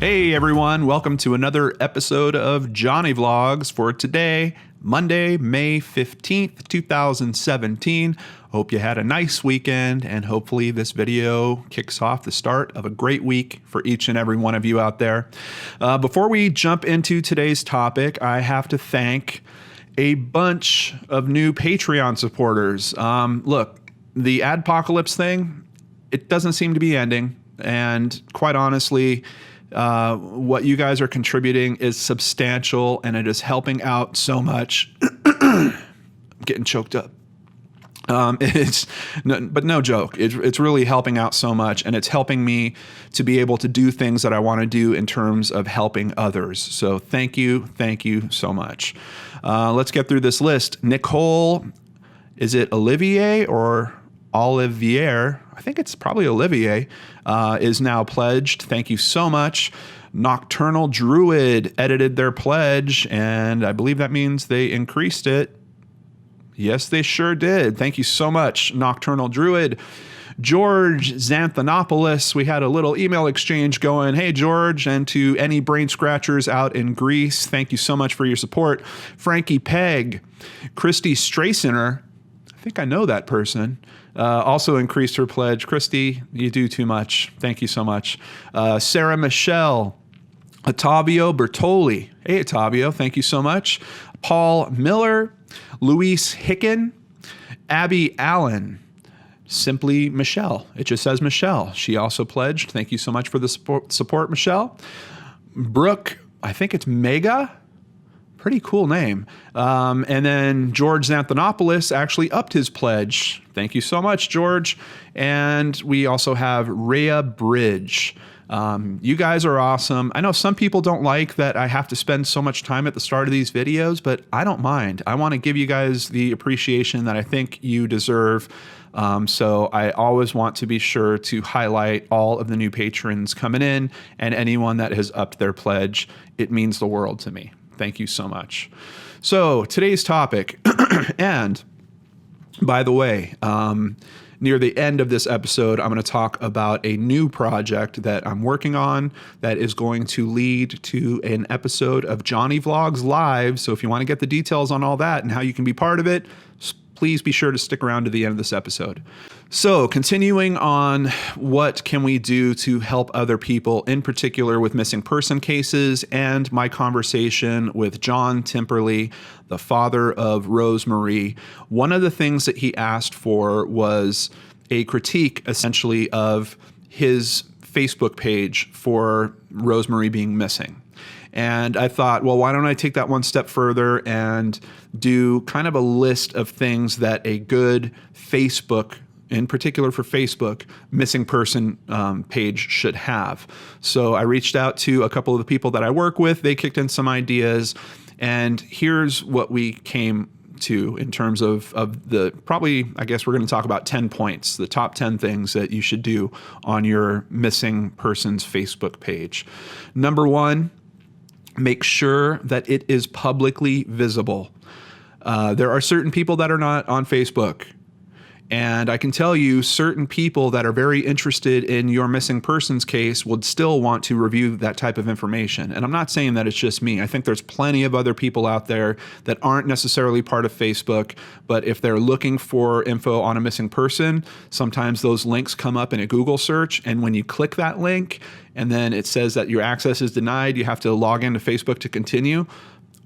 Hey everyone, welcome to another episode of Johnny Vlogs for today, Monday, May 15th, 2017. Hope you had a nice weekend, and hopefully this video kicks off the start of a great week for each and every one of you out there. Before we jump into today's topic, I have to thank a bunch of new Patreon supporters. Look, the adpocalypse thing, it doesn't seem to be ending, and quite honestly, what you guys are contributing is substantial, and it is helping out so much. I'm getting choked up. But no joke. It's really helping out so much, and it's helping me to be able to do things that I want to do in terms of helping others. So thank you so much. Let's get through this list. Nicole, is it Olivier or Olivier? I think it's probably Olivier, is now pledged. Thank you so much. Nocturnal Druid edited their pledge, and I believe that means they increased it. Yes, they sure did. Thank you so much, Nocturnal Druid. George Xanthanopoulos, we had a little email exchange going. Hey, George, and to any brain scratchers out in Greece, thank you so much for your support. Frankie Pegg, Christy Strasiner, I think I know that person, also increased her pledge. Christy, you do too much. Thank you so much. Sarah Michelle, Ottavio Bertoli. Hey, Ottavio, thank you so much. Paul Miller, Luis Hicken, Abby Allen, simply Michelle. It just says Michelle. She also pledged. Thank you so much for the support, Michelle. Brooke, I think it's Mega. Pretty cool name. And then George Xanthanopoulos actually upped his pledge. Thank you so much, George. And we also have Rhea Bridge. You guys are awesome. I know some people don't like that I have to spend so much time at the start of these videos, but I don't mind. I want to give you guys the appreciation that I think you deserve. So I always want to be sure to highlight all of the new patrons coming in and anyone that has upped their pledge. It means the world to me. Thank you so much. So today's topic, and by the way, near the end of this episode, I'm going to talk about a new project that I'm working on that is going to lead to an episode of Johnny Vlogs Live. So if you want to get the details on all that and how you can be part of it, please be sure to stick around to the end of this episode. So continuing on, what can we do to help other people, in particular with missing person cases, and my conversation with John Timperley, the father of Rosemarie. One of the things that he asked for was a critique, essentially, of his Facebook page for Rosemarie being missing. And I thought, well, why don't I take that one step further and do kind of a list of things that a good Facebook, in particular for Facebook, missing person page should have. So I reached out to a couple of the people that I work with. They kicked in some ideas, and here's what we came to in terms of the, probably, I guess we're going to talk about 10 points, the top 10 things that you should do on your missing person's Facebook page. Number one, make sure that it is publicly visible. There are certain people that are not on Facebook. And I can tell you, certain people that are very interested in your missing persons case would still want to review that type of information. And I'm not saying that it's just me. I think there's plenty of other people out there that aren't necessarily part of Facebook, but if they're looking for info on a missing person, sometimes those links come up in a Google search. And when you click that link and then it says that your access is denied, you have to log into Facebook to continue.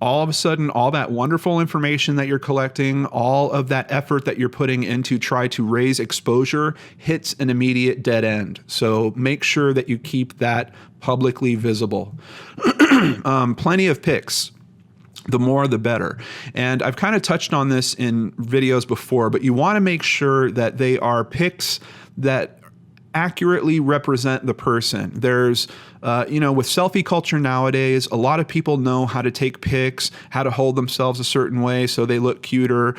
All of a sudden, all that wonderful information that you're collecting, all of that effort that you're putting into try to raise exposure hits an immediate dead end. So make sure that you keep that publicly visible. Plenty of pics. The more, the better. And I've kind of touched on this in videos before, but you want to make sure that they are pics that accurately represent the person. There's, with selfie culture nowadays, a lot of people know how to take pics, how to hold themselves a certain way so they look cuter.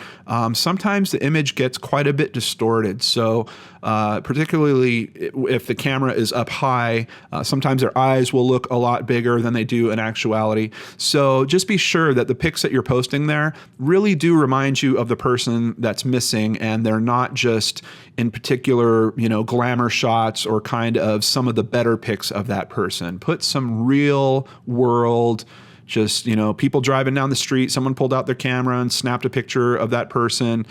Sometimes the image gets quite a bit distorted. So particularly if the camera is up high, sometimes their eyes will look a lot bigger than they do in actuality. So just be sure that the pics that you're posting there really do remind you of the person that's missing, and they're not just in particular, glamour shots or kind of some of the better pics of that person. person. Put some real world, just, people driving down the street, someone pulled out their camera and snapped a picture of that person.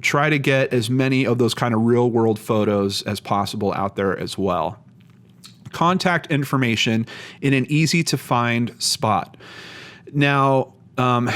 Try to get as many of those kind of real world photos as possible out there as well. Contact information in an easy to find spot. Now,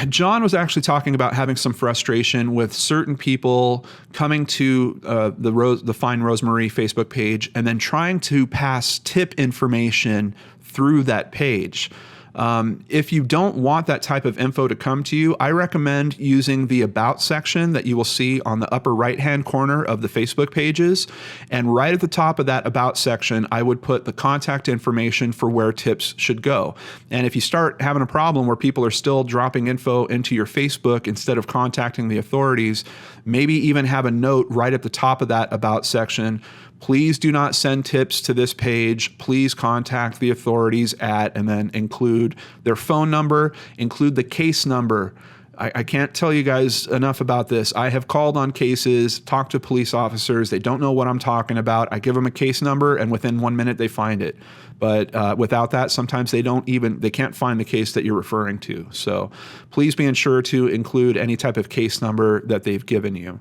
John was actually talking about having some frustration with certain people coming to the Find Rosemarie Facebook page and then trying to pass tip information through that page. If you don't want that type of info to come to you, I recommend using the About section that you will see on the upper right-hand corner of the Facebook pages. And right at the top of that About section, I would put the contact information for where tips should go. And if you start having a problem where people are still dropping info into your Facebook instead of contacting the authorities, maybe even have a note right at the top of that About section. Please do not send tips to this page. Please contact the authorities at, and then include their phone number, include the case number. I can't tell you guys enough about this. I have called on cases, talked to police officers. They don't know what I'm talking about. I give them a case number, and within 1 minute they find it. But without that, sometimes they can't find the case that you're referring to. So please be sure to include any type of case number that they've given you.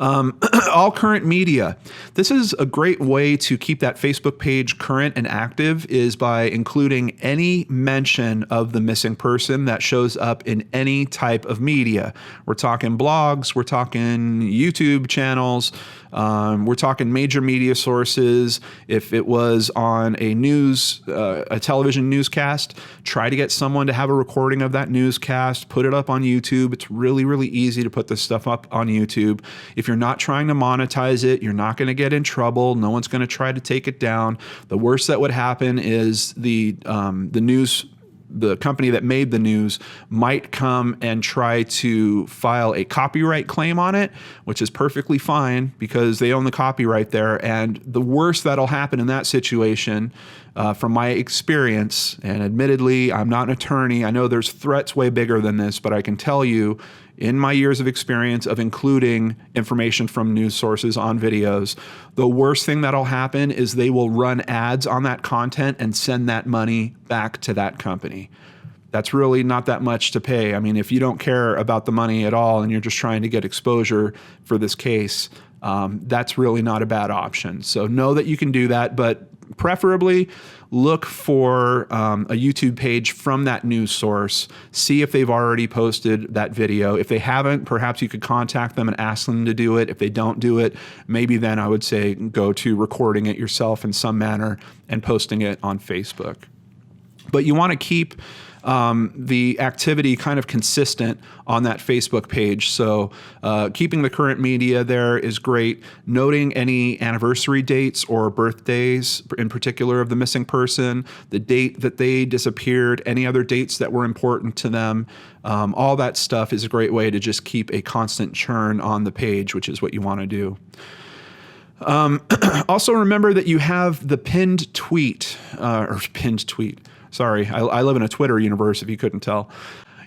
All current media. This is a great way to keep that Facebook page current and active, is by including any mention of the missing person that shows up in any type of media. We're talking blogs, we're talking YouTube channels, we're talking major media sources. If it was on a television newscast, try to get someone to have a recording of that newscast, put it up on YouTube. It's really, really easy to put this stuff up on YouTube. If you're not trying to monetize it, you're not going to get in trouble. No one's going to try to take it down. The worst that would happen is the company that made the news might come and try to file a copyright claim on it, which is perfectly fine because they own the copyright there. And the worst that'll happen in that situation, from my experience, and admittedly, I'm not an attorney. I know there's threats way bigger than this, but I can tell you, in my years of experience of including information from news sources on videos, the worst thing that'll happen is they will run ads on that content and send that money back to that company. That's really not that much to pay. I mean, if you don't care about the money at all and you're just trying to get exposure for this case, that's really not a bad option. So know that you can do that, but preferably look for a YouTube page from that news source. See if they've already posted that video. If they haven't, perhaps you could contact them and ask them to do it. If they don't do it, maybe then I would say go to recording it yourself in some manner and posting it on Facebook. But you want to keep the activity kind of consistent on that Facebook page. So keeping the current media there is great. Noting any anniversary dates or birthdays in particular of the missing person, the date that they disappeared, any other dates that were important to them. All that stuff is a great way to just keep a constant churn on the page, which is what you want to do. Also remember that you have the pinned tweet, Sorry, I live in a Twitter universe, if you couldn't tell.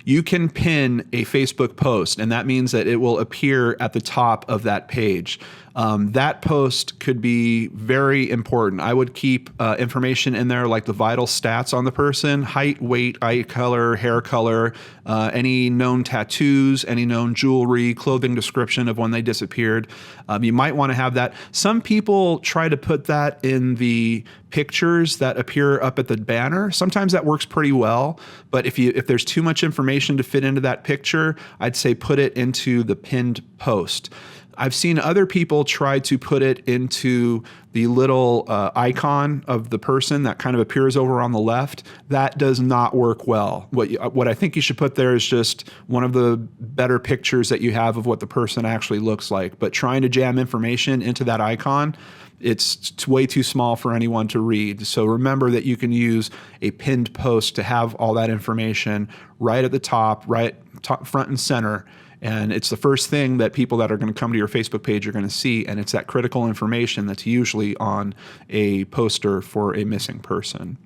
You can pin a Facebook post, and that means that it will appear at the top of that page. That post could be very important. I would keep information in there like the vital stats on the person: height, weight, eye color, hair color, any known tattoos, any known jewelry, clothing description of when they disappeared. You might want to have that. Some people try to put that in the pictures that appear up at the banner. Sometimes that works pretty well, but if there's too much information to fit into that picture, I'd say put it into the pinned post. I've seen other people try to put it into the little icon of the person that kind of appears over on the left. That does not work well. What I think you should put there is just one of the better pictures that you have of what the person actually looks like. But trying to jam information into that icon, it's way too small for anyone to read. So remember that you can use a pinned post to have all that information right at the top, front and center. And it's the first thing that people that are going to come to your Facebook page are going to see, and it's that critical information that's usually on a poster for a missing person.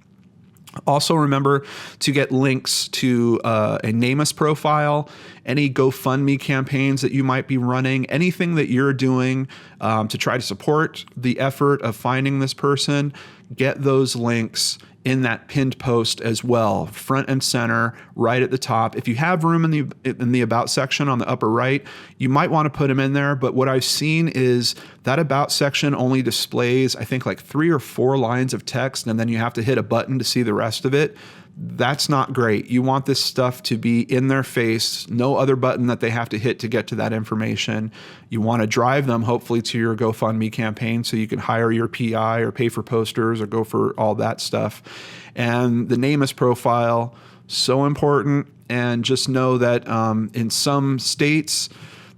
Also, remember to get links to a NamUs profile, any GoFundMe campaigns that you might be running, anything that you're doing to try to support the effort of finding this person. Get those links in that pinned post as well, front and center, right at the top. If you have room in the about section on the upper right, you might want to put them in there. But what I've seen is that about section only displays, I think, like 3 or 4 lines of text, and then you have to hit a button to see the rest of it. That's not great. You want this stuff to be in their face, no other button that they have to hit to get to that information. You want to drive them, hopefully, to your GoFundMe campaign so you can hire your PI or pay for posters or go for all that stuff. And the NamUs profile, so important. And just know that in some states,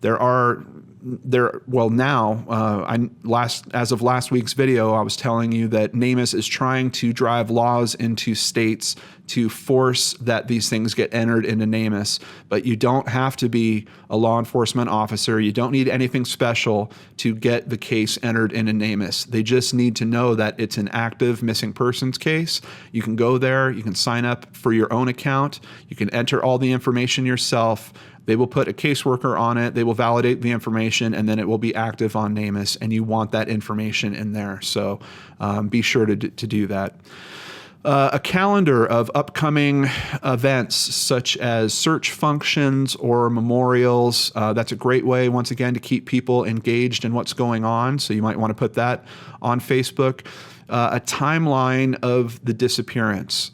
as of last week's video, I was telling you that NamUs is trying to drive laws into states to force that these things get entered into NamUs. But you don't have to be a law enforcement officer. You don't need anything special to get the case entered into NamUs. They just need to know that it's an active missing persons case. You can go there, you can sign up for your own account, you can enter all the information yourself. They will put a caseworker on it, they will validate the information, and then it will be active on NamUs, and you want that information in there. So be sure to do that. A calendar of upcoming events such as search functions or memorials. That's a great way, once again, to keep people engaged in what's going on. So you might want to put that on Facebook. A timeline of the disappearance.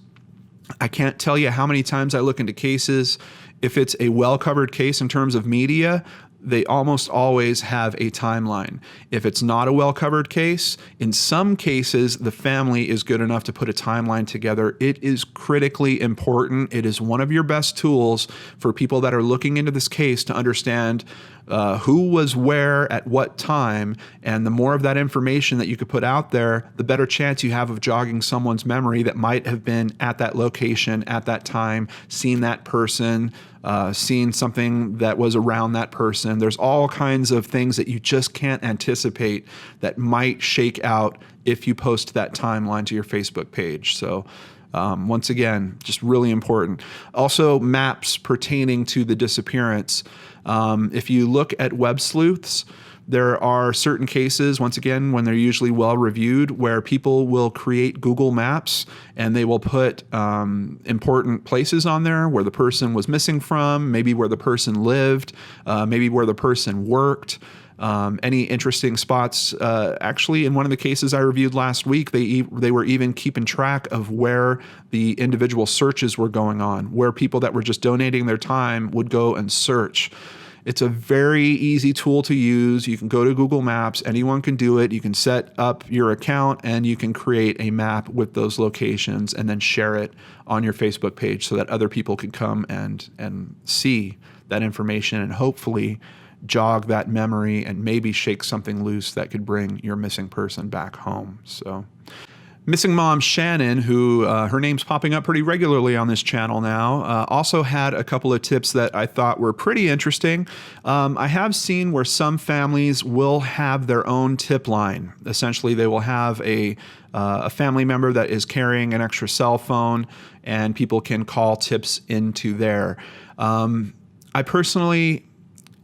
I can't tell you how many times I look into cases. If it's a well-covered case in terms of media, they almost always have a timeline. If it's not a well-covered case, in some cases, the family is good enough to put a timeline together. It is critically important. It is one of your best tools for people that are looking into this case to understand who was where at what time, and the more of that information that you could put out there, the better chance you have of jogging someone's memory that might have been at that location at that time, seen that person, seen something that was around that person. There's all kinds of things that you just can't anticipate that might shake out if you post that timeline to your Facebook page. So once again, just really important. Also, maps pertaining to the disappearance. If you look at web sleuths, there are certain cases, once again, when they're usually well reviewed, where people will create Google Maps and they will put important places on there where the person was missing from, maybe where the person lived, maybe where the person worked. Any interesting spots. Actually, in one of the cases I reviewed last week, they were even keeping track of where the individual searches were going on, where people that were just donating their time would go and search. It's a very easy tool to use. You can go to Google Maps. Anyone can do it. You can set up your account and you can create a map with those locations and then share it on your Facebook page so that other people can come and see that information and hopefully jog that memory and maybe shake something loose that could bring your missing person back home. So, missing mom Shannon, who her name's popping up pretty regularly on this channel now, also had a couple of tips that I thought were pretty interesting. I have seen where some families will have their own tip line. Essentially, they will have a family member that is carrying an extra cell phone, and people can call tips into there. I personally,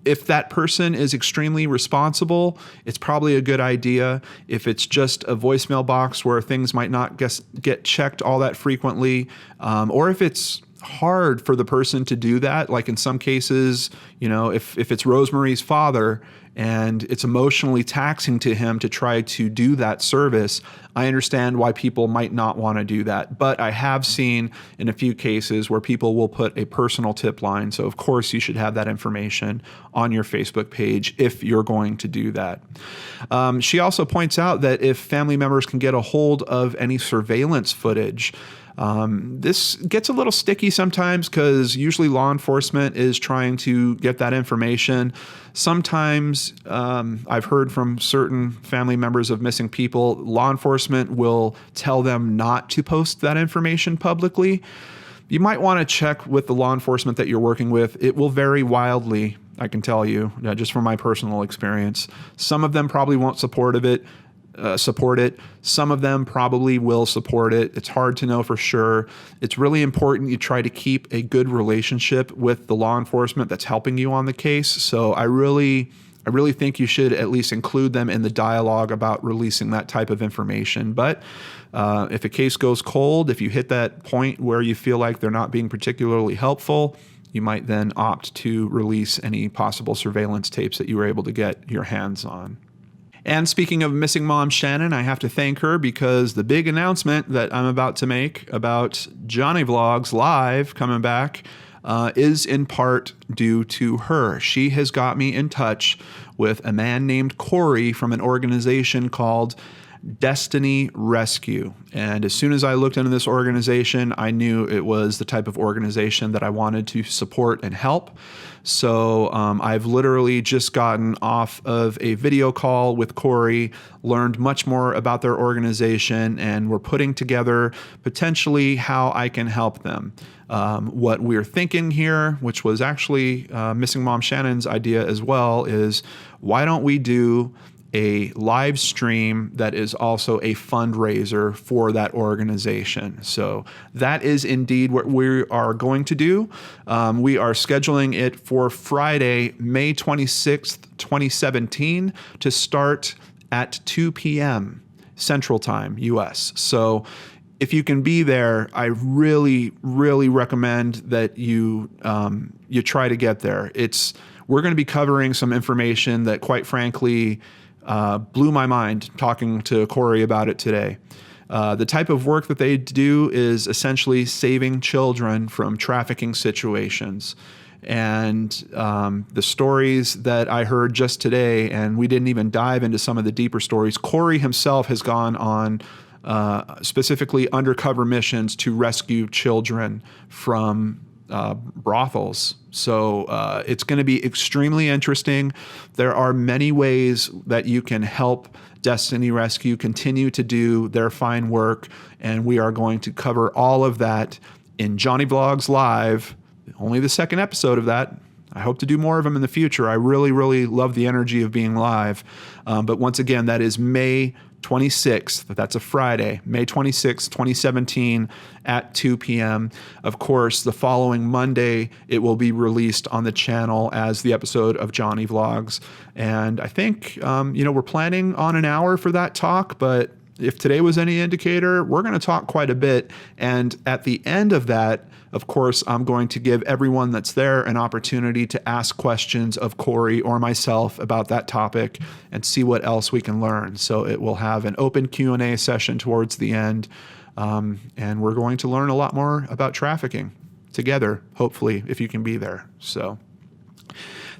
if that person is extremely responsible, it's probably a good idea. If it's just a voicemail box where things might not get checked all that frequently, or if it's hard for the person to do that, like in some cases, if it's Rosemary's father and it's emotionally taxing to him to try to do that service, I understand why people might not want to do that. But I have seen in a few cases where people will put a personal tip line. So of course you should have that information on your Facebook page if you're going to do that. She also points out that if family members can get a hold of any surveillance footage, this gets a little sticky sometimes because usually law enforcement is trying to get that information. Sometimes I've heard from certain family members of missing people, law enforcement will tell them not to post that information publicly. You might want to check with the law enforcement that you're working with. It will vary wildly, I can tell you, just from my personal experience. Some of them probably won't support of it. support it. Some of them probably will support it. It's hard to know for sure. It's really important you try to keep a good relationship with the law enforcement that's helping you on the case. So I really think you should at least include them in the dialogue about releasing that type of information. But if a case goes cold, if you hit that point where you feel like they're not being particularly helpful, you might then opt to release any possible surveillance tapes that you were able to get your hands on. And speaking of missing mom Shannon, I have to thank her because the big announcement that I'm about to make about JohnnyVlogs Live coming back is in part due to her. She has got me in touch with a man named Corey from an organization called Destiny Rescue. And as soon as I looked into this organization, I knew it was the type of organization that I wanted to support and help. So I've literally just gotten off of a video call with Corey, learned much more about their organization, and we're putting together potentially how I can help them. What we're thinking here, which was actually Missing Mom Shannon's idea as well, is why don't we do a live stream that is also a fundraiser for that organization. So that is indeed what we are going to do. We are scheduling it for Friday, May 26th, 2017 to start at 2 p.m. Central Time, US. So if you can be there, I really, really recommend that you try to get there. We're going to be covering some information that, quite frankly, blew my mind talking to Corey about it today. The type of work that they do is essentially saving children from trafficking situations. And the stories that I heard just today, and we didn't even dive into some of the deeper stories, Corey himself has gone on specifically undercover missions to rescue children from brothels. So it's going to be extremely interesting. There are many ways that you can help Destiny Rescue continue to do their fine work, and we are going to cover all of that in JohnnyVlogs Live, only the second episode of that. I hope to do more of them in the future. I really, really love the energy of being live. But once again, that is May 26th. That's a Friday, May 26th, 2017 at 2 p.m. Of course, the following Monday, it will be released on the channel as the episode of JohnnyVlogs. And I think, we're planning on an hour for that talk, but if today was any indicator, we're going to talk quite a bit. And at the end of that, of course, I'm going to give everyone that's there an opportunity to ask questions of Corey or myself about that topic and see what else we can learn. So it will have an open Q&A session towards the end, and we're going to learn a lot more about trafficking together, hopefully, if you can be there. So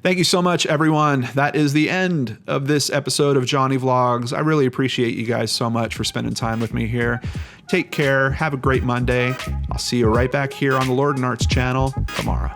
thank you so much, everyone. That is the end of this episode of JohnnyVlogs. I really appreciate you guys so much for spending time with me here. Take care. Have a great Monday. I'll see you right back here on the Lord and Arts channel tomorrow.